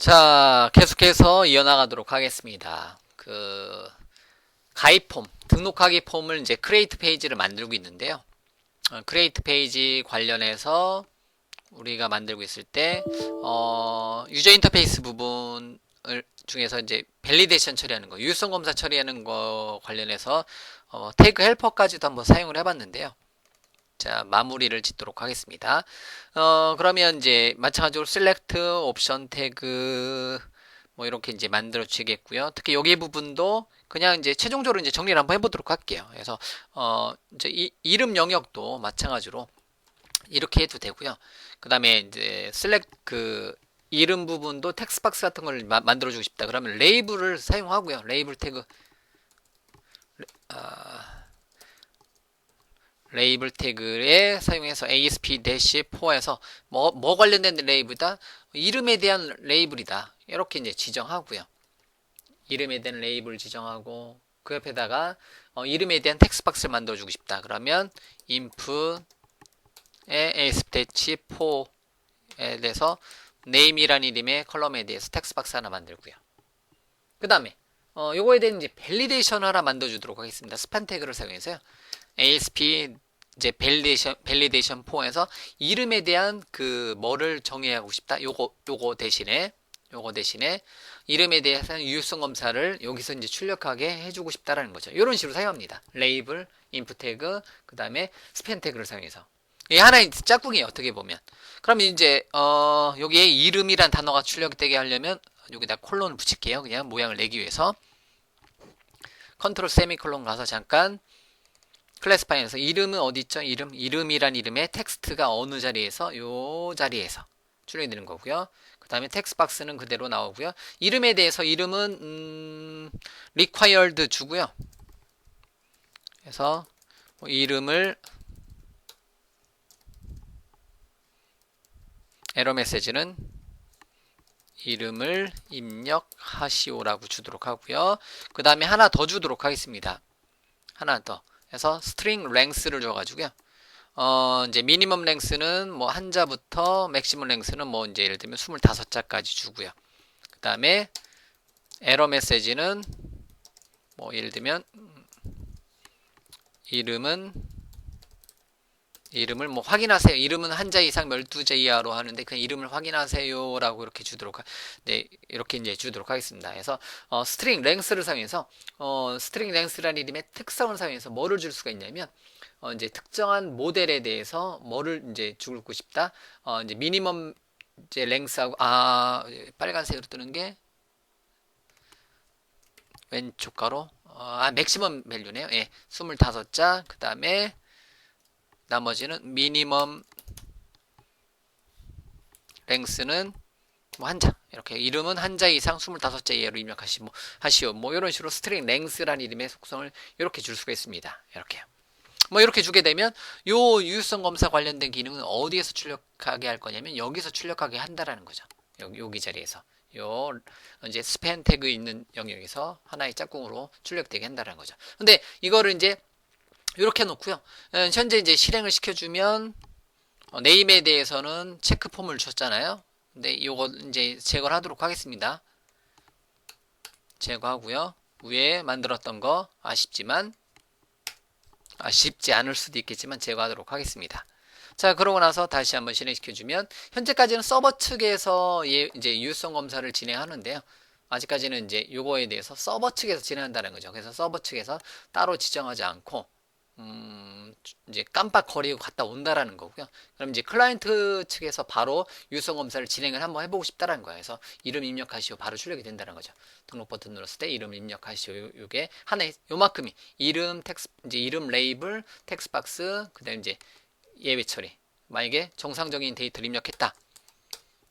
자, 계속해서 이어나가도록 하겠습니다. 가입 폼, 등록하기 폼을 이제 크리에이트 페이지를 만들고 있는데요. 크리에이트 페이지 관련해서 우리가 만들고 있을 때, 유저 인터페이스 부분을 중에서 이제 밸리데이션 처리하는 거, 유효성 검사 처리하는 거 관련해서, 태그 헬퍼까지도 한번 사용을 해봤는데요. 자, 마무리를 짓도록 하겠습니다. 그러면 이제 마찬가지로 셀렉트 옵션 태그 뭐 이렇게 이제 만들어 주겠고요. 특히 여기 부분도 그냥 이제 최종적으로 이제 정리를 한번 해보도록 할게요. 그래서 이제 이름 영역도 마찬가지로 이렇게 해도 되고요. 그 다음에 이제 이름 부분도 텍스트박스 같은 걸 만들어주고 싶다. 그러면 레이블을 사용하고요. 레이블 태그 레이블 태그에 사용해서 ASP-4에서 뭐 관련된 레이블이다? 이름에 대한 레이블이다. 이렇게 이제 지정하고요. 이름에 대한 레이블 지정하고 그 옆에다가 이름에 대한 텍스트박스를 만들어주고 싶다. 그러면 inf에 ASP-4에 대해서 name이라는 이름의 컬럼에 대해서 텍스트박스 하나 만들고요. 그 다음에 요거에 대한 이제 밸리데이션 하나 만들어주도록 하겠습니다. 스판 태그를 사용해서요. ASP 이제 밸리데이션 4에서 이름에 대한 뭐를 정의하고 싶다. 요거 대신에 이름에 대해서 유효성 검사를 여기서 이제 출력하게 해주고 싶다라는 거죠. 이런 식으로 사용합니다. 레이블, 인풋 태그, 그 다음에 스팬 태그를 사용해서. 이게 하나의 짝꿍이에요. 어떻게 보면. 그럼 이제 여기에 이름이란 단어가 출력되게 하려면 여기다 콜론을 붙일게요. 그냥 모양을 내기 위해서. 컨트롤 세미콜론 가서 잠깐 클래스파이에서 이름은 어디 있죠? 이름이란 이름의 텍스트가 어느 자리에서 요 자리에서 출력이 되는 거고요. 그 다음에 텍스트 박스는 그대로 나오고요. 이름에 대해서 이름은 required 주고요. 그래서 이름을 에러 메시지는 이름을 입력하시오라고 주도록 하고요. 그 다음에 하나 더 주도록 하겠습니다. 하나 더. 그래서 string length를 줘가지고요. 이제 미니멈 랭스는 뭐 한자부터 맥시멈 랭스는 뭐 이제 예를 들면 25자까지 주고요. 그 다음에 에러 메시지는 뭐 예를 들면 이름을 뭐 확인하세요. 이름은 한자 이상 12자 이하로 하는데 그냥 이름을 확인하세요라고 이렇게 네, 이렇게 이제 주도록 하겠습니다. 그래서 스트링 랭스를 사용해서 스트링 랭스라는 이름의 특성을 사용해서 뭐를 줄 수가 있냐면 이제 특정한 모델에 대해서 뭐를 이제 주고 싶다. 이제 미니멈 이제 랭스하고 빨간색으로 뜨는 게 왼쪽 가로 맥시멈 밸류네요. 예. 25자. 그다음에 나머지는 미니멈 랭스는 뭐 한자. 이렇게 이름은 한자 이상 25자 이하로 입력하시오. 뭐 이런 식으로 스트링 랭스라는 이름의 속성을 이렇게 줄 수가 있습니다. 이렇게요. 뭐 이렇게 주게 되면 요 유효성 검사 관련된 기능은 어디에서 출력하게 할 거냐면 여기서 출력하게 한다라는 거죠. 여기 자리에서 요 이제 스팬 태그 있는 영역에서 하나의 짝꿍으로 출력되게 한다는 거죠. 근데 이거를 이제 이렇게 해놓고요. 현재 이제 실행을 시켜주면 네임에 대해서는 체크 폼을 줬잖아요. 근데 이거 이제 제거를 하도록 하겠습니다. 제거하고요. 위에 만들었던 거 쉽지 않을 수도 있겠지만 제거하도록 하겠습니다. 자, 그러고 나서 다시 한번 실행시켜주면 현재까지는 서버 측에서 이제 유효성 검사를 진행하는데요. 아직까지는 이제 요거에 대해서 서버 측에서 진행한다는 거죠. 그래서 서버 측에서 따로 지정하지 않고 이제 깜빡거리고 갔다 온다라는 거고요. 그럼 이제 클라이언트 측에서 바로 유효성 검사를 진행을 한번 해보고 싶다라는 거예요. 그래서 이름 입력하시오 바로 출력이 된다는 거죠. 등록 버튼 눌렀을 때 이름 입력하시오. 요게 하나의 요만큼이 이제 이름 레이블, 텍스트 박스, 그다음 이제 예외 처리. 만약에 정상적인 데이터를 입력했다.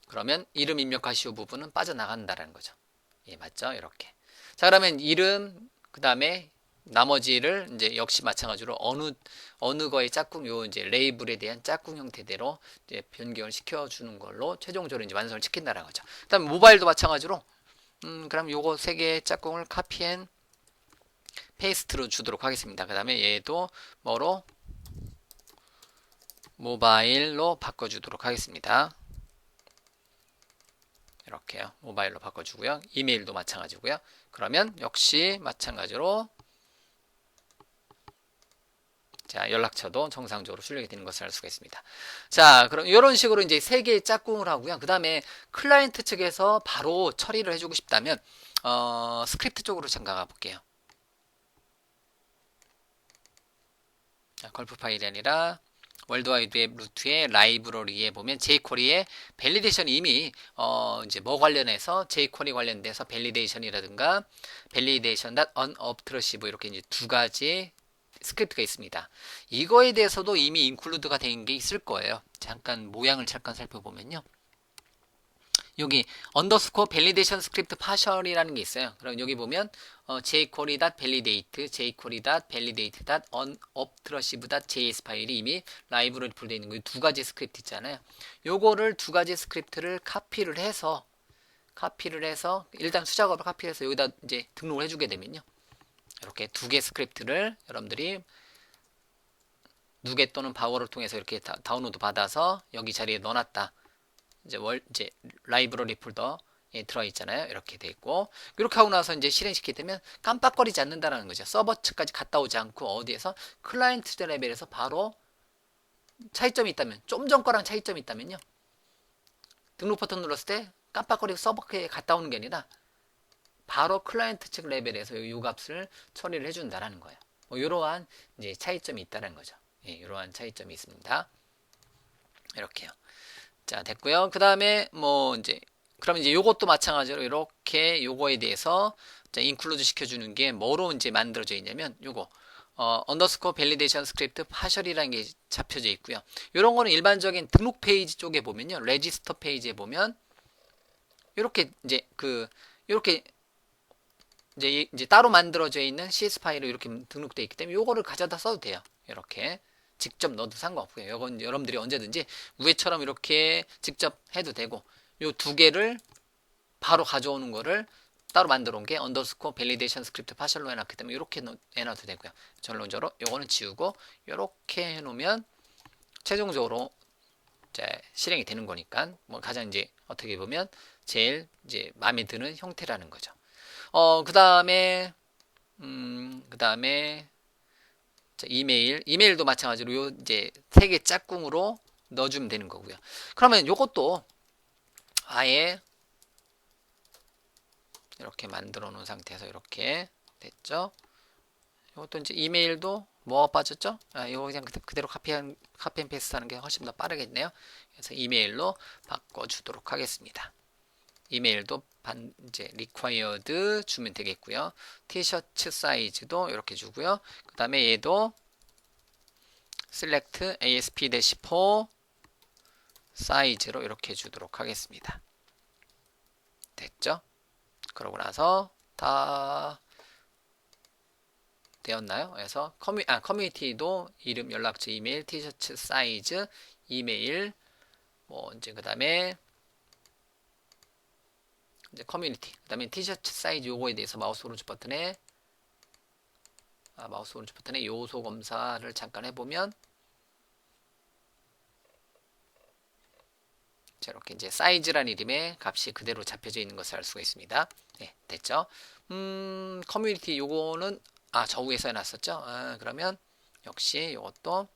그러면 이름 입력하시오 부분은 빠져나간다라는 거죠. 예, 맞죠? 이렇게. 자, 그러면 이름 그다음에 나머지를 이제 역시 마찬가지로 어느 거의 짝꿍 요 이제 레이블에 대한 짝꿍 형태대로 이제 변경을 시켜주는 걸로 최종적으로 이제 완성을 시킨다는 거죠. 그다음 모바일도 마찬가지로 그럼 요거 세 개의 짝꿍을 카피앤 페이스트로 주도록 하겠습니다. 그다음에 얘도 뭐로 모바일로 바꿔주도록 하겠습니다. 이렇게요. 모바일로 바꿔주고요. 이메일도 마찬가지고요. 그러면 역시 마찬가지로 자, 연락처도 정상적으로 출력이 되는 것을 알 수가 있습니다. 자, 그럼 이런 식으로 이제 세 개의 짝꿍을 하고요. 그 다음에 클라이언트 측에서 바로 처리를 해주고 싶다면 스크립트 쪽으로 잠깐 가볼게요. 자, 걸프 파일이 아니라 월드와이드웹 루트의 라이브러리에 보면 jQuery의 밸리데이션이 이미 이제 뭐 관련해서 jQuery 관련돼서 밸리데이션이라든가 validation.unobtrusive 이렇게 이제 두 가지 스크립트가 있습니다. 이거에 대해서도 이미 인클루드가 된 게 있을 거예요. 잠깐 모양을 잠깐 살펴보면요. 여기 언더스코어 밸리데이션 스크립트 파셜이라는 게 있어요. 그럼 여기 보면 jQuery.validate, jQuery.validate.unobtrusive.js 파일이 이미 라이브러리 풀되어 있는 거 두 가지 스크립트 있잖아요. 요거를 두 가지 스크립트를 카피를 해서 일단 수작업을 카피해서 여기다 이제 등록을 해주게 되면요. 이렇게 두 개 스크립트를 여러분들이 누게 또는 바워를 통해서 이렇게 다운로드 받아서 여기 자리에 넣어놨다. 이제 라이브러리 폴더에 들어있잖아요. 이렇게 돼 있고 이렇게 하고 나서 이제 실행시키게 되면 깜빡거리지 않는다라는 거죠. 서버 측까지 갔다 오지 않고 어디에서 클라이언트 레벨에서 바로 차이점이 있다면 좀 전 거랑 차이점이 있다면요. 등록 버튼 눌렀을 때 깜빡거리고 서버에 갔다 오는 게 아니라 바로 클라이언트 측 레벨에서 이 값을 처리를 해준다라는 거예요. 뭐 이러한 이제 차이점이 있다는 거죠. 예, 이러한 차이점이 있습니다. 이렇게요. 자, 됐고요. 그 다음에 뭐 이제 그럼 이제 요것도 마찬가지로 이렇게 요거에 대해서 인클루드 시켜주는 게 뭐로 이제 만들어져 있냐면 요거 언더스코어 밸리데이션 스크립트 파셜이라는 게 잡혀져 있고요. 요런 거는 일반적인 등록 페이지 쪽에 보면요. 레지스터 페이지에 보면 요렇게 이제 요렇게 이제 따로 만들어져 있는 CS 파일로 이렇게 등록되어 있기 때문에 요거를 가져다 써도 돼요. 이렇게 직접 넣어도 상관없고요. 이건 여러분들이 언제든지 위에처럼 이렇게 직접 해도 되고 요 두 개를 바로 가져오는 거를 따로 만들어 온 게 언더스코어 밸리데이션 스크립트 파셜로 해놨기 때문에 이렇게 해놔도 되고요. 전론적으로 요거는 지우고 이렇게 해놓으면 최종적으로 이제 실행이 되는 거니까 뭐 가장 이제 어떻게 보면 제일 이제 마음에 드는 형태라는 거죠. 그 다음에 이메일도 마찬가지로 요 이제 세 개 짝꿍으로 넣어주면 되는 거고요. 그러면 요것도 아예 이렇게 만들어 놓은 상태에서 이렇게 됐죠. 이것도 이제 이메일도 뭐가 빠졌죠? 이거 그냥 그대로 카피 앤 페이스트 하는 게 훨씬 더 빠르겠네요. 그래서 이메일로 바꿔주도록 하겠습니다. 이메일도 이제 required 주면 되겠고요. 티셔츠 사이즈도 이렇게 주고요. 그 다음에 얘도 select ASP-4 사이즈로 이렇게 주도록 하겠습니다. 됐죠? 그러고 나서 다 되었나요? 그래서 커뮤니티도 이름, 연락처, 이메일, 티셔츠 사이즈, 이메일, 뭐 이제 그 다음에 이제 커뮤니티, 그 다음에 티셔츠 사이즈 요거에 대해서 마우스 오른쪽 버튼에 요소 검사를 잠깐 해보면 자, 이렇게 이제 사이즈란 이름의 값이 그대로 잡혀져 있는 것을 알 수가 있습니다. 네, 됐죠? 커뮤니티 요거는 저 위에서 해놨었죠? 그러면 역시 이것도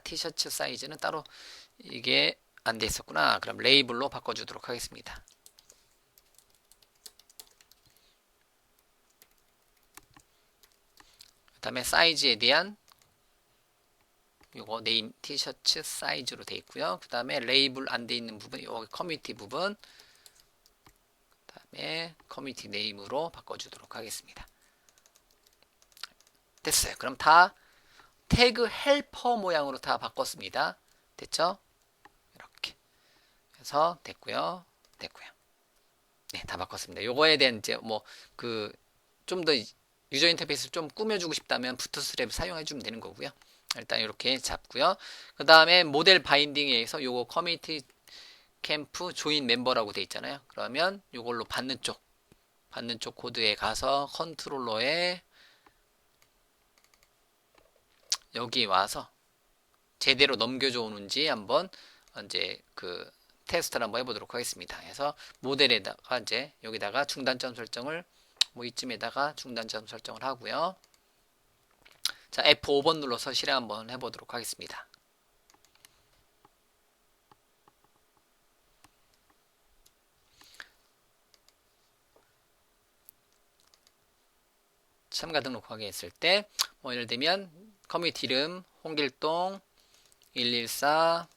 티셔츠 사이즈는 따로 이게 안 돼 있었구나. 그럼 레이블로 바꿔주도록 하겠습니다. 그 다음에 사이즈에 대한 요거 네임 티셔츠 사이즈로 되어 있고요. 그 다음에 레이블 안 돼 있는 부분, 여기 커뮤니티 부분, 그 다음에 커뮤니티 네임으로 바꿔주도록 하겠습니다. 됐어요. 그럼 다 태그 헬퍼 모양으로 다 바꿨습니다. 됐죠? 이렇게 해서 됐고요. 네, 다 바꿨습니다. 요거에 대한 이제 뭐 좀 더 유저 인터페이스를 좀 꾸며주고 싶다면 부트스트랩 사용해주면 되는 거고요. 일단 이렇게 잡고요. 그 다음에 모델 바인딩에 의해서 요거 커뮤니티 캠프 조인 멤버라고 돼 있잖아요. 그러면 요걸로 받는 쪽 코드에 가서 컨트롤러에 여기 와서 제대로 넘겨줘 오는지 한번 이제 테스트를 한번 해보도록 하겠습니다. 그래서 모델에다가 이제 여기다가 중단점 설정을 뭐 이쯤에다가 중단점 설정을 하고요. 자, F5번 눌러서 실행 한번 해보도록 하겠습니다. 참가 등록하게 했을 때, 뭐 예를 들면 커뮤니티 이름 홍길동 114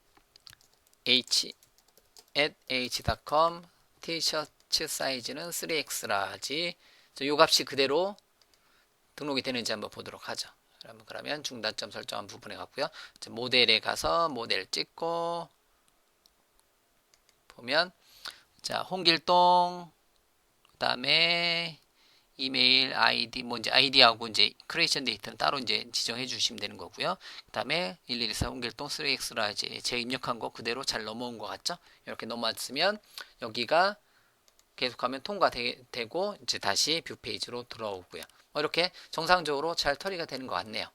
h@h.com 티셔츠 사이즈는 3X 라지. 요 값이 그대로 등록이 되는지 한번 보도록 하죠. 그러면 중단점 설정한 부분에 갔고요. 모델에 가서 모델 찍고 보면 자, 홍길동 그다음에 이메일 아이디 뭐 이제 아이디하고 이제 크리에이션 데이터는 따로 이제 지정해 주시면 되는 거고요. 그다음에 1124 홍길동 3X 라지 제가 입력한 거 그대로 잘 넘어온 것 같죠? 이렇게 넘어왔으면 여기가 계속하면 통과되고 이제 다시 뷰 페이지로 들어오고요. 이렇게 정상적으로 잘 처리가 되는 것 같네요.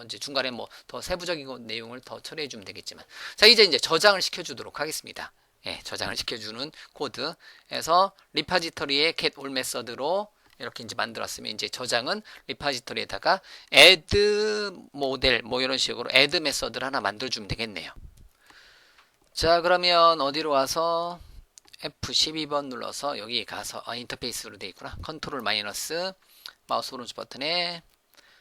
이제 중간에 뭐 더 세부적인 내용을 더 처리해 주면 되겠지만, 자 이제 저장을 시켜주도록 하겠습니다. 예, 저장을 시켜주는 코드에서 리파지터리의 get all 메서드로 이렇게 이제 만들었으면 이제 저장은 리파지터리에다가 add 모델 뭐 이런 식으로 add 메서드를 하나 만들어주면 되겠네요. 자 그러면 어디로 와서 F12번 눌러서 여기 가서 인터페이스로 되어 있구나. 컨트롤 마이너스 마우스 오른쪽 버튼에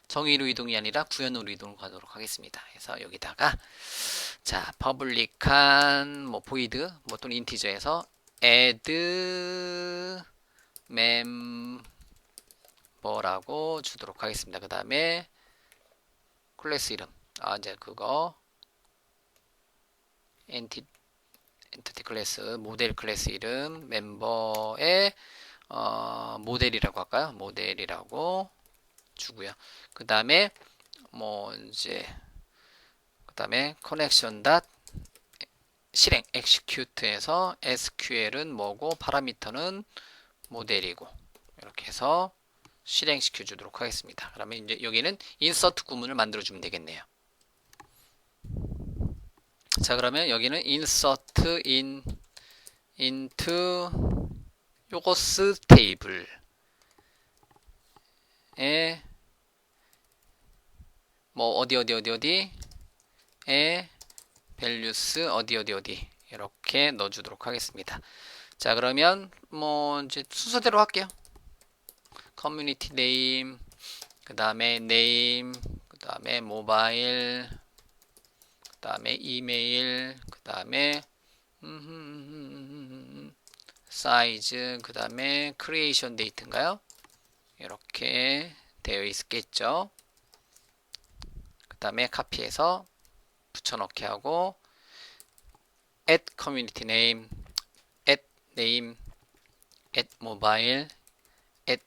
정의로 이동이 아니라 구현으로 이동을 가도록 하겠습니다. 그래서 여기다가 자 퍼블릭한 뭐 보이드 뭐 또는 인티저에서 add member라고 주도록 하겠습니다. 그 다음에 클래스 이름 이제 그거 엔티티 클래스 모델 클래스 이름 멤버의 모델이라고 할까요? 모델이라고 주고요. 그 다음에 뭐 이제 그 다음에 커넥션 닷 실행 execute에서 SQL은 뭐고 파라미터는 모델이고 이렇게 해서 실행시켜 주도록 하겠습니다. 그러면 이제 여기는 인서트 구문을 만들어 주면 되겠네요. 자 그러면 여기는 insert into 요거스 테이블에 뭐 어디에 values 어디 이렇게 넣어주도록 하겠습니다. 자 그러면 뭐 이제 순서대로 할게요. 커뮤니티 네임 그 다음에 네임 그 다음에 모바일 그 다음에 이메일 그 다음에 사이즈 그 다음에 크리에이션 데이트인가요? 이렇게 되어 있겠죠. 그 다음에 카피해서 붙여넣기 하고 add community name add name add mobile add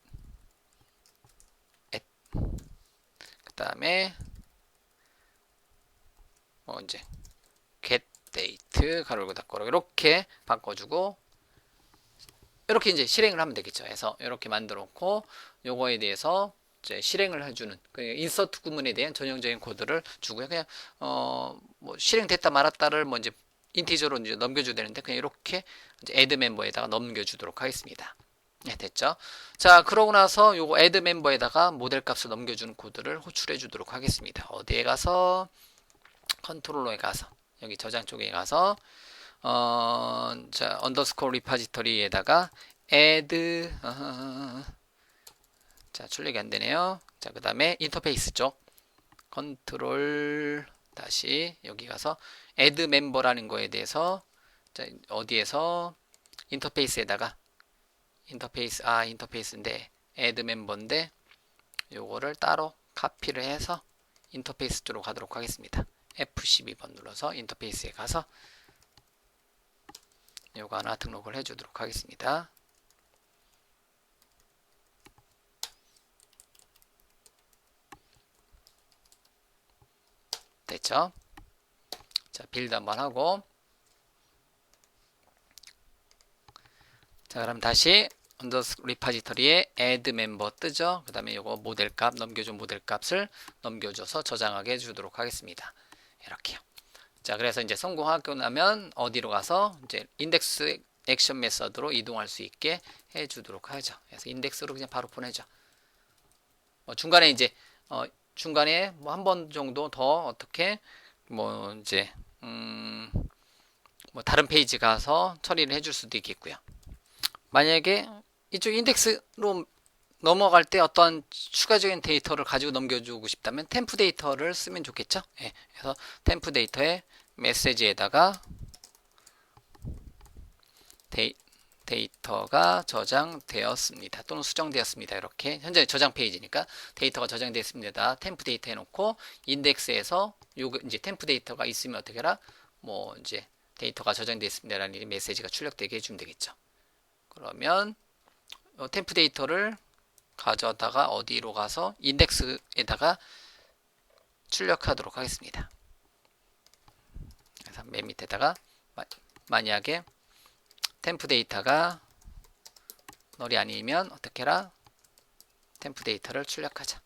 그 다음에 뭐 이제 get date 가로 열고 닫고 이렇게 바꿔주고 이렇게 이제 실행을 하면 되겠죠. 그래서 이렇게 만들어 놓고 요거에 대해서 이제 실행을 해주는 인서트 구문에 대한 전형적인 코드를 주고요. 그냥 뭐 실행됐다 말았다를 뭐 이제 인티저로 이제 넘겨줘야 되는데 그냥 이렇게 이제 add 멤버에다가 넘겨주도록 하겠습니다. 네, 됐죠? 자, 그러고 나서 요거 add 멤버에다가 모델 값을 넘겨주는 코드를 호출해 주도록 하겠습니다. 어디에 가서 컨트롤러에 가서 여기 저장 쪽에 가서 자 언더스코어 리파지터리에다가 add 자 출력이 안되네요. 자 그 다음에 인터페이스 쪽 컨트롤 다시 여기 가서 add 멤버라는 거에 대해서 자 어디에서 인터페이스에다가 인터페이스인데 add 멤버인데 요거를 따로 카피를 해서 인터페이스 쪽으로 가도록 하겠습니다. F12번 눌러서 인터페이스에 가서 요거 하나 등록을 해 주도록 하겠습니다. 됐죠? 자, 빌드 한번 하고 자, 그럼 다시 언더스코어 리파지터리에 add member 뜨죠? 그 다음에 요거 모델 값 넘겨준 모델 값을 넘겨줘서 저장하게 해 주도록 하겠습니다. 이렇게요. 자 자, 그래서 이제 성공하고 나면 어디로 가서 이제 인덱스 액션 메서드로 이동할 수 있게 해주도록 하죠. 그래서 인덱스로 그냥 바로 보내죠. 중간에 이제 중간에 뭐 한 번 정도 더 어떻게 뭐 이제 뭐 다른 페이지 가서 처리를 해줄 수도 있겠고요. 만약에 이쪽 인덱스로 넘어갈 때 어떤 추가적인 데이터를 가지고 넘겨주고 싶다면 템프 데이터를 쓰면 좋겠죠. 예, 그래서 템프 데이터의 메시지에다가 데이터가 저장되었습니다. 또는 수정되었습니다. 이렇게 현재 저장 페이지니까 데이터가 저장되었습니다. 템프 데이터 해놓고 인덱스에서 요 이제 템프 데이터가 있으면 어떻게 해라? 뭐 이제 데이터가 저장되었습니다라는 메시지가 출력되게 해주면 되겠죠. 그러면 템프 데이터를 가져다가 어디로 가서 인덱스에다가 출력하도록 하겠습니다. 그래서 맨 밑에다가 만약에 템프 데이터가 널이 아니면 어떻게 해라? 템프 데이터를 출력하자.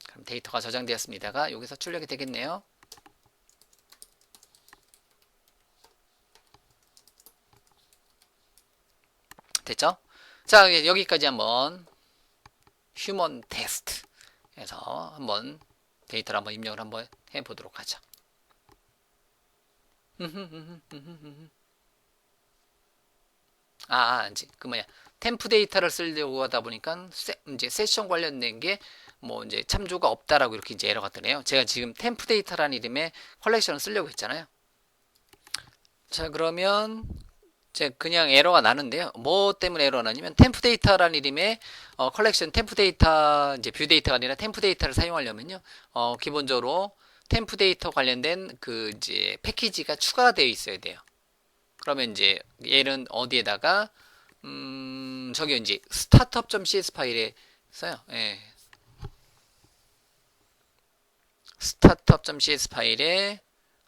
그럼 데이터가 저장되었습니다가 여기서 출력이 되겠네요. 됐죠? 자, 여기까지 한번 휴먼 테스트 해서 한번 데이터를 한번 입력을 한번 해보도록 하죠. 이제 그 뭐냐 템프 데이터를 쓰려고 하다 보니까 이제 세션 관련된 게 뭐 이제 참조가 없다라고 이렇게 이제 에러가 뜨네요. 제가 지금 템프 데이터라는 이름의 컬렉션을 쓰려고 했잖아요. 자, 그러면 제가 그냥 에러가 나는데요. 뭐 때문에 에러가 나냐면 템프 데이터라는 이름의 컬렉션 템프 데이터 이제 뷰 데이터가 아니라 템프 데이터를 사용하려면요. 기본적으로 템프 데이터 관련된 그 이제 패키지가 추가되어 있어야 돼요. 그러면 이제 얘는 어디에다가 저기 이제 startup.cs 파일에 써요. 예. startup.cs 파일에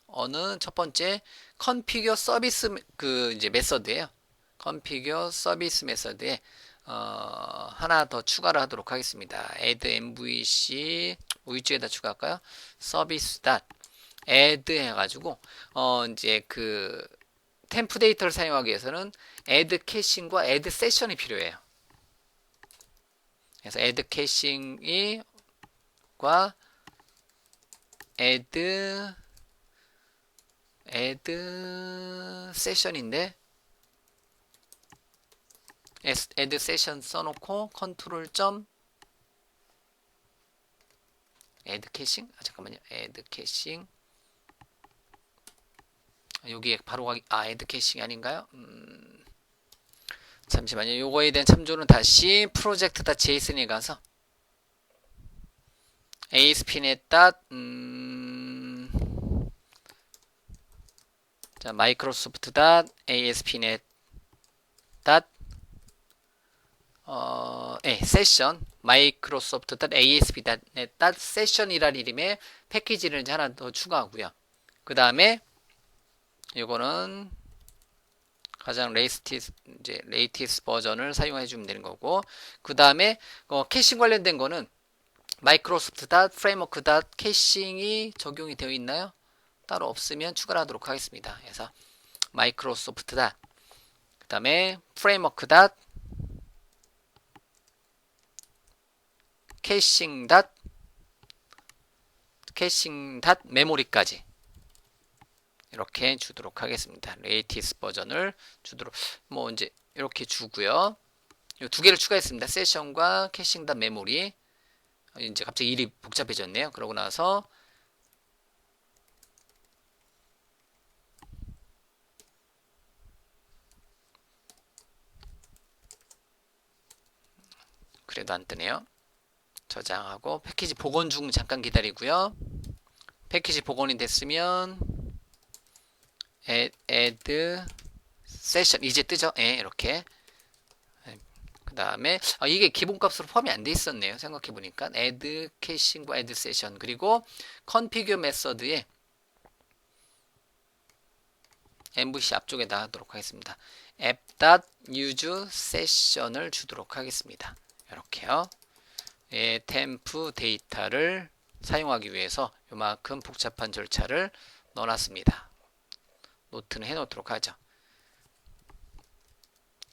어느 첫 번째 configure 서비스 그 이제 메서드예요. configure 서비스 메서드에 하나 더 추가를 하도록 하겠습니다. add mvc 위쪽에다 추가할까요? 서비스 add 해가지고 이제 그 템프 데이터를 사용하기 위해서는 add 캐싱과 add 세션이 필요해요. 그래서 add 캐싱과 add 세션인데 add 세션 써놓고 컨트롤 점 add 캐싱 잠깐만요. add 캐싱 여기에 바로 가기 add 캐싱이 아닌가요? 잠시만요. 요거에 대한 참조는 다시 project.json에 가서 ASP.NET 자, microsoft.ASP.NET 세션 microsoft.asp.NET 세션이라는 이름의 패키지를 이제 하나 더 추가하고요. 그 다음에 이거는 가장 레이티스 버전을 사용해 주면 되는 거고, 그 다음에 캐싱 관련된 거는 microsoft.framework.caching이 적용이 되어 있나요? 따로 없으면 추가를 하도록 하겠습니다. 그래서 microsoft. 그 다음에 framework. 캐싱. 메모리까지 이렇게 주도록 하겠습니다. 레이티스 버전을 주도록 뭐 이제 이렇게 주고요. 이 두 개를 추가했습니다. 세션과 캐싱 메모리. 이제 갑자기 일이 복잡해졌네요. 그러고 나서 그래도 안 뜨네요. 저장하고 패키지 복원 중 잠깐 기다리고요. 패키지 복원이 됐으면 add session 이제 뜨죠? 예, 이렇게. 그 다음에 이게 기본값으로 포함이 안 돼 있었네요. 생각해 보니까 add 캐싱과 add session 그리고 configure 메서드에 MVC 앞쪽에다 하도록 하겠습니다. app.use session을 주도록 하겠습니다. 이렇게요. 예, 템프 데이터를 사용하기 위해서 요만큼 복잡한 절차를 넣어놨습니다. 노트는 해놓도록 하죠.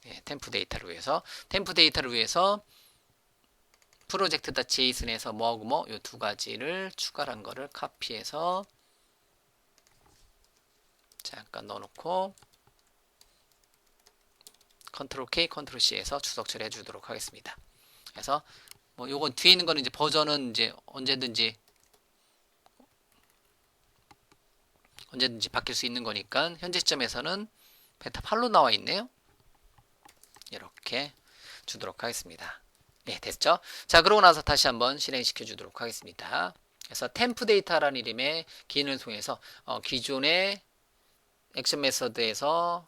예, 템프 데이터를 위해서 프로젝트.json에서 뭐하고 뭐 요 두 가지를 추가한 거를 카피해서 잠깐 넣어놓고 컨트롤 K, 컨트롤 C에서 주석 처리해 주도록 하겠습니다. 그래서 뭐 요건 뒤에 있는 거는 이제 버전은 이제 언제든지 바뀔 수 있는 거니까 현재 시점에서는 베타 8로 나와 있네요. 이렇게 주도록 하겠습니다. 네, 됐죠? 자, 그러고 나서 다시 한번 실행시켜 주도록 하겠습니다. 그래서 템프 데이터라는 이름의 기능을 통해서 기존의 액션 메서드에서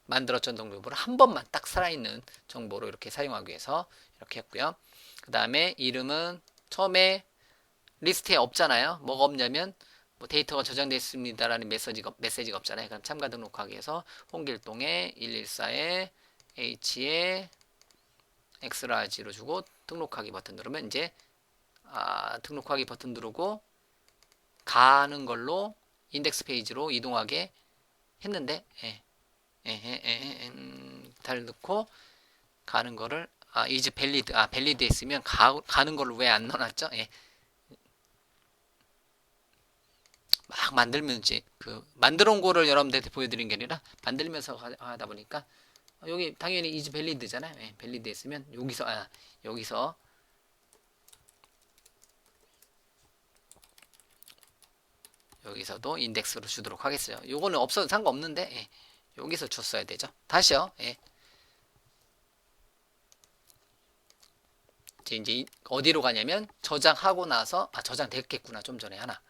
만들었던 정보를 한 번만 딱 살아있는 정보로 이렇게 사용하기 위해서 이렇게 했고요. 그 다음에 이름은 처음에 리스트에 없잖아요. 뭐가 없냐면 뭐 데이터가 저장됐습니다라는 메시지가 없잖아요. 그럼 참가 등록하기 위해서 홍길동에 114에 H에 X라지로 주고 등록하기 버튼 누르면 이제 등록하기 버튼 누르고 가는 걸로 인덱스 페이지로 이동하게 했는데 달 넣고 가는 거를 이제 밸리드 했으면 가는 걸로 왜 안 넣어놨죠? 막 만들면 이제 만들어 온 거를 여러분들한테 보여드린 게 아니라 만들면서 하다 보니까 여기 당연히 이즈 밸리드잖아요. 밸리드 했으면 여기서도 인덱스로 주도록 하겠어요. 요거는 없어도 상관없는데 여기서 줬어야 되죠. 다시요. 이제 어디로 가냐면 저장하고 나서 저장됐겠구나. 좀 전에 하나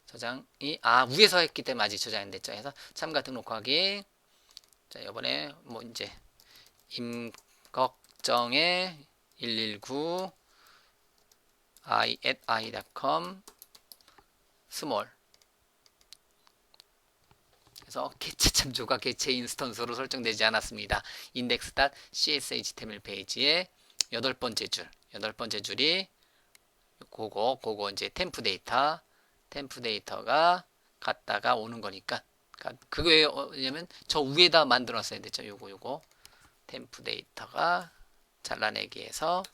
저장이 위에서 했기 때문에 아직 저장이 안 됐죠. 그래서 참가 등록하기. 자, 이번에 뭐 이제 임꺽정의 119 i@i.com 스몰. 그래서 개체 참조가 개체 인스턴스로 설정되지 않았습니다. index.csh 페이지에 여덟 번째 줄이 그거 이제 템프 데이터가 갔다가 오는 거니까 그거에 왜냐면 저 위에다 만들었어야 됐죠. 요거 템프 데이터가 잘라내기해서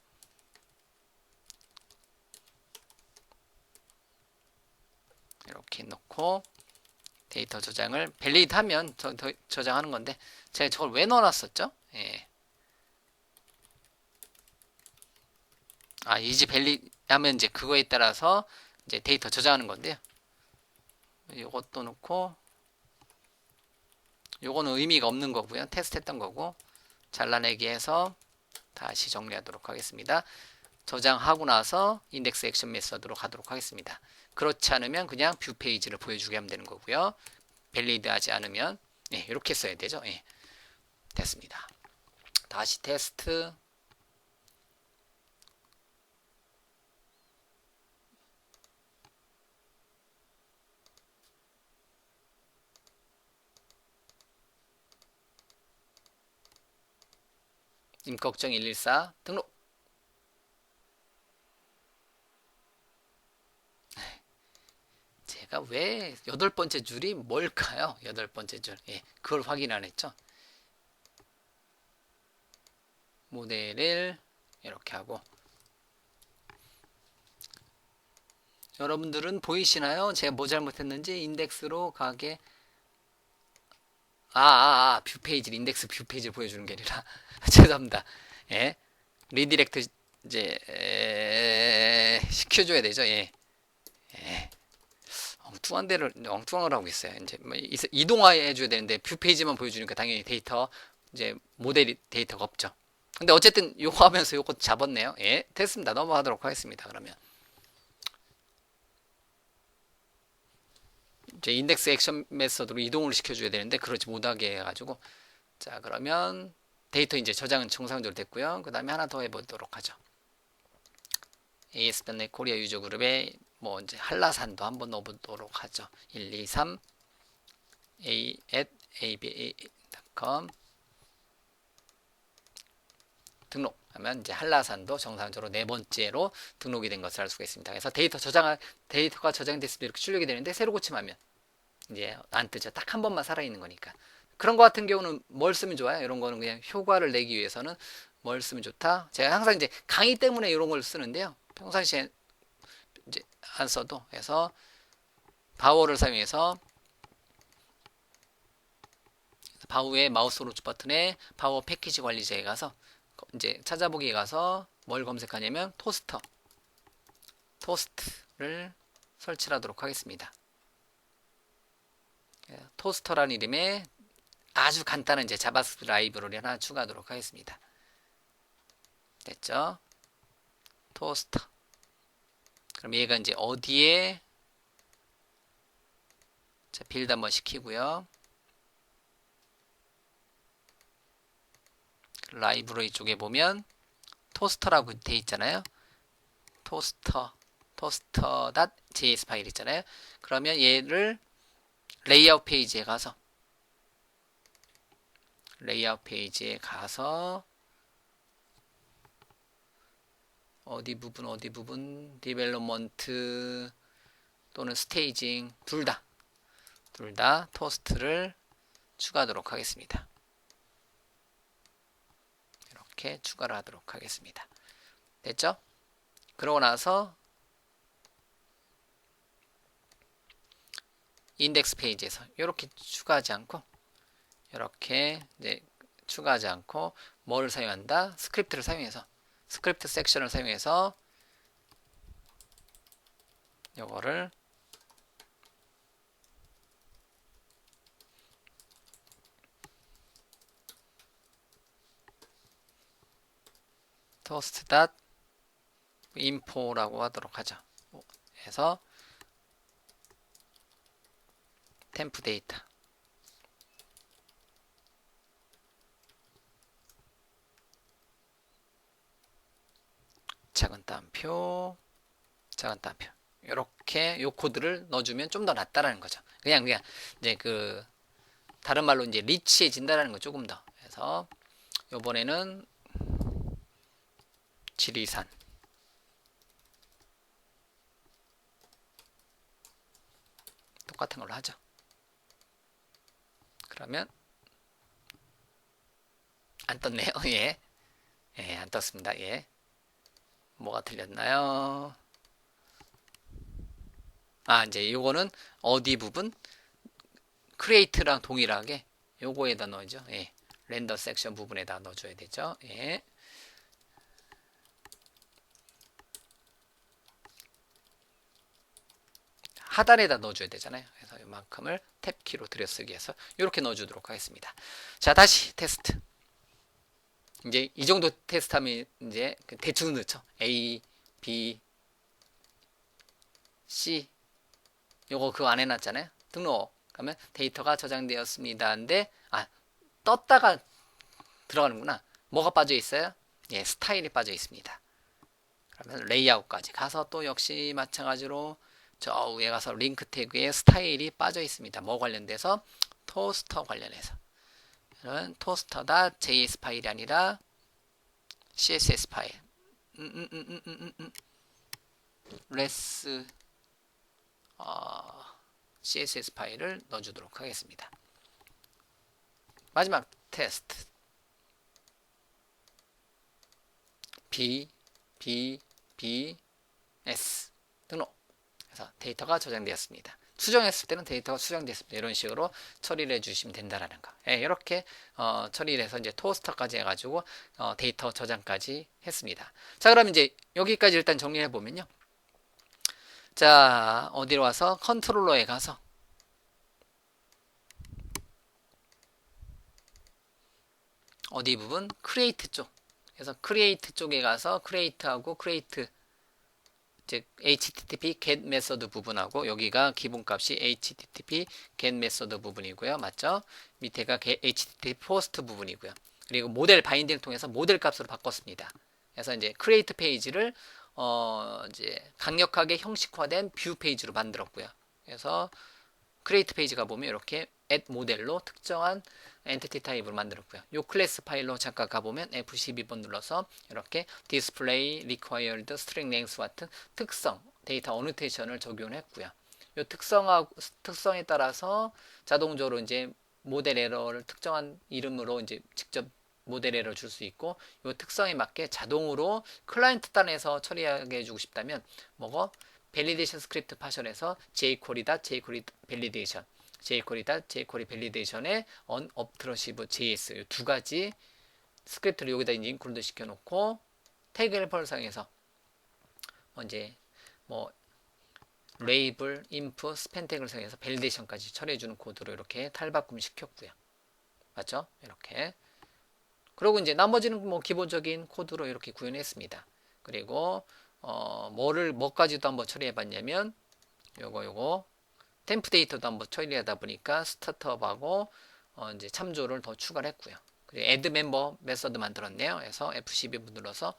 이렇게 넣고 데이터 저장을 밸리드 하면 저장하는 건데 제가 저걸 왜 넣어놨었죠? 이제 밸리드 하면 이제 그거에 따라서 이제 데이터 저장하는 건데요. 요것도 넣고 요거는 의미가 없는 거고요. 테스트 했던 거고 잘라내기 해서 다시 정리하도록 하겠습니다. 저장하고 나서 인덱스 액션 메서드로 가도록 하겠습니다. 그렇지 않으면 그냥 뷰 페이지를 보여주게 하면 되는 거고요. 밸리드 하지 않으면 이렇게 써야 되죠. 됐습니다. 다시 테스트. 임꺽정 114 등록. 제가 왜 여덟 번째 줄이 뭘까요? 여덟 번째 줄. 그걸 확인 안 했죠. 모델을 이렇게 하고 여러분들은 보이시나요? 제가 뭐 잘못했는지 인덱스로 가게 뷰 페이지 인덱스 뷰 페이지를 보여주는 게 아니라 죄송합니다. 리디렉트 이제 시켜줘야 되죠. 엉뚱한 걸 하고 있어요. 이제 뭐 이동화해 줘야 되는데 뷰 페이지만 보여주니까 당연히 데이터 이제 모델 데이터가 없죠. 근데 어쨌든 요거 하면서 요거 잡았네요. 됐습니다. 넘어가도록 하겠습니다. 그러면 이제 인덱스 액션 메서드로 이동을 시켜줘야 되는데 그러지 못하게 해가지고 자 그러면 데이터 이제 저장은 정상적으로 됐고요. 그 다음에 하나 더 해보도록 하죠. ASP.NET 코리아 유저 그룹에 뭐 이제 한라산도 한번 넣어보도록 하죠. 123 a@aba.com 등록하면 이제 한라산도 정상적으로 네 번째로 등록이 된 것을 알 수가 있습니다. 그래서 데이터가 저장됐을 때 이렇게 출력이 되는데 새로 고침하면 이제 안 뜨죠. 딱 한 번만 살아있는 거니까. 그런 거 같은 경우는 뭘 쓰면 좋아요? 이런 거는 그냥 효과를 내기 위해서는 뭘 쓰면 좋다? 제가 항상 이제 강의 때문에 이런 걸 쓰는데요. 평상시에 이제 안 써도 해서 바우어를 사용해서 바우의 마우스 오른쪽 버튼에 바우어 패키지 관리자에 가서 이제 찾아보기에 가서 뭘 검색하냐면 토스트를 설치하도록 하겠습니다. 토스터라는 이름의 아주 간단한 이제 자바스크립트 라이브러리 하나 추가하도록 하겠습니다. 됐죠? 토스터. 그럼 얘가 이제 어디에 자, 빌드 한번 시키고요. 라이브러리 쪽에 보면 토스터라고 돼 있잖아요. toster.js 파일 있잖아요. 그러면 얘를 레이아웃 페이지에 가서 어디 부분 디벨롭먼트 또는 스테이징 둘 다 토스트를 추가하도록 하겠습니다. 이렇게 추가를 하도록 하겠습니다. 됐죠? 그러고 나서 인덱스 페이지에서 이렇게 추가하지 않고 뭐를 사용한다? 스크립트를 사용해서 스크립트 섹션을 사용해서 요거를 toast.info라고 하도록 하죠. 해서 템프 데이터 작은 따옴표 이렇게 요 코드를 넣어주면 좀 더 낫다라는 거죠. 그냥 이제 그 다른 말로 이제 리치해진다라는 거 조금 더. 그래서 요번에는 지리산 똑같은 걸로 하죠. 그러면 안 떴네요. 예, 안 떴습니다. 예, 뭐가 틀렸나요? 이제 요거는 어디 부분 크리에이트랑 동일하게 요거에다 넣어죠. 예, 렌더 섹션 부분에다 넣어줘야 되죠. 예. 하단에다 넣어줘야 되잖아요. 그래서 이만큼을 탭키로 들여쓰기 해서 이렇게 넣어주도록 하겠습니다. 자, 다시 테스트. 이제 이 정도 테스트하면 이제 대충 넣죠. A, B, C. 요거 그 안에 놨잖아요. 등록. 그러면 데이터가 저장되었습니다. 근데 떴다가 들어가는구나. 뭐가 빠져 있어요? 예, 스타일이 빠져 있습니다. 그러면 레이아웃까지 가서 또 역시 마찬가지로 저 위에 가서 링크 태그에 스타일이 빠져 있습니다. 뭐 관련돼서? 토스터 관련해서. 이런 toster.js 파일이 아니라 css 파일. 레스 css 파일을 넣어주도록 하겠습니다. 마지막 테스트. s 등록. 그래서 데이터가 저장되었습니다. 수정했을 때는 데이터가 수정됐습니다. 이런 식으로 처리를 해주시면 된다라는 거. 예, 이렇게 처리를 해서 이제 토스터까지 해가지고 데이터 저장까지 했습니다. 자, 그럼 이제 여기까지 일단 정리해 보면요. 자, 어디로 와서 컨트롤러에 가서 어디 부분 크리에이트 쪽. 그래서 크리에이트 쪽에 가서 크리에이트하고 크리에이트 즉 http get 메서드 부분하고 여기가 기본값이 http get 메서드 부분이고요. 맞죠? 밑에가 http 포스트 부분이고요. 그리고 모델 바인딩을 통해서 모델 값으로 바꿨습니다. 그래서 이제 크리에이트 페이지를 이제 강력하게 형식화된 뷰 페이지로 만들었고요. 그래서 크리에이트 페이지가 보면 이렇게 add 모델로 특정한 엔티티 타입으로 만들었고요. 요 클래스 파일로 잠깐 가보면 F12번 눌러서 이렇게 display required string length 같은 특성 데이터 어노테이션을 적용했고요. 요 특성에 따라서 자동적으로 이제 모델 에러를 특정한 이름으로 이제 직접 모델 에러 줄 수 있고, 요 특성에 맞게 자동으로 클라이언트 단에서 처리하게 해주고 싶다면 뭐고 밸리데이션 스크립트 파션에서 jQuery validation, jQuery validation에 unobtrusive JS 이 두 가지 스크립트를 여기다 이제 인클루드 시켜놓고 태그 헬퍼를 사용해서 이제 뭐 레이블, 인프, 스팬 태그를 사용해서 밸리데이션까지 처리해주는 코드로 이렇게 탈바꿈 시켰고요. 맞죠? 이렇게. 그리고 이제 나머지는 뭐 기본적인 코드로 이렇게 구현했습니다. 그리고 뭐까지도 한번 처리해봤냐면 요거 템프 데이터도 한번 처리하다 보니까 스타트업하고 이제 참조를 더 추가를 했고요. 그리고 add member 메서드 만들었네요. 그래서 F12번 눌러서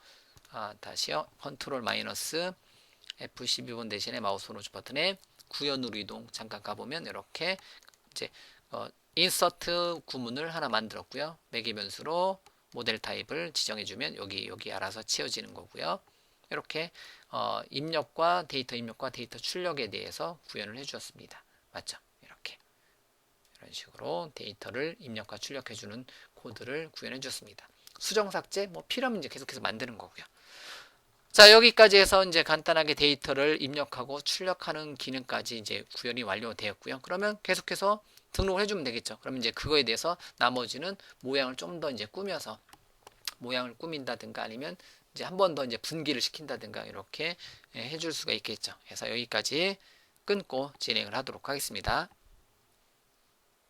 다시요. 컨트롤 마이너스 F12번 대신에 마우스 오른쪽 버튼에 구현으로 이동 잠깐 가보면 이렇게 이제 인서트 구문을 하나 만들었고요. 매개 변수로 모델 타입을 지정해주면 여기 알아서 치워지는 거고요. 이렇게 입력과 데이터 출력에 대해서 구현을 해주었습니다. 맞죠? 이렇게 이런 식으로 데이터를 입력과 출력해주는 코드를 구현해 주었습니다. 수정 삭제 뭐 필요하면 이제 계속해서 만드는 거고요. 자, 여기까지 해서 이제 간단하게 데이터를 입력하고 출력하는 기능까지 이제 구현이 완료되었고요. 그러면 계속해서 등록을 해주면 되겠죠. 그러면 이제 그거에 대해서 나머지는 모양을 좀 더 이제 꾸며서 모양을 꾸민다든가 아니면 이제 한 번 더 이제 분기를 시킨다든가 이렇게 해줄 수가 있겠죠. 그래서 여기까지 끊고 진행을 하도록 하겠습니다.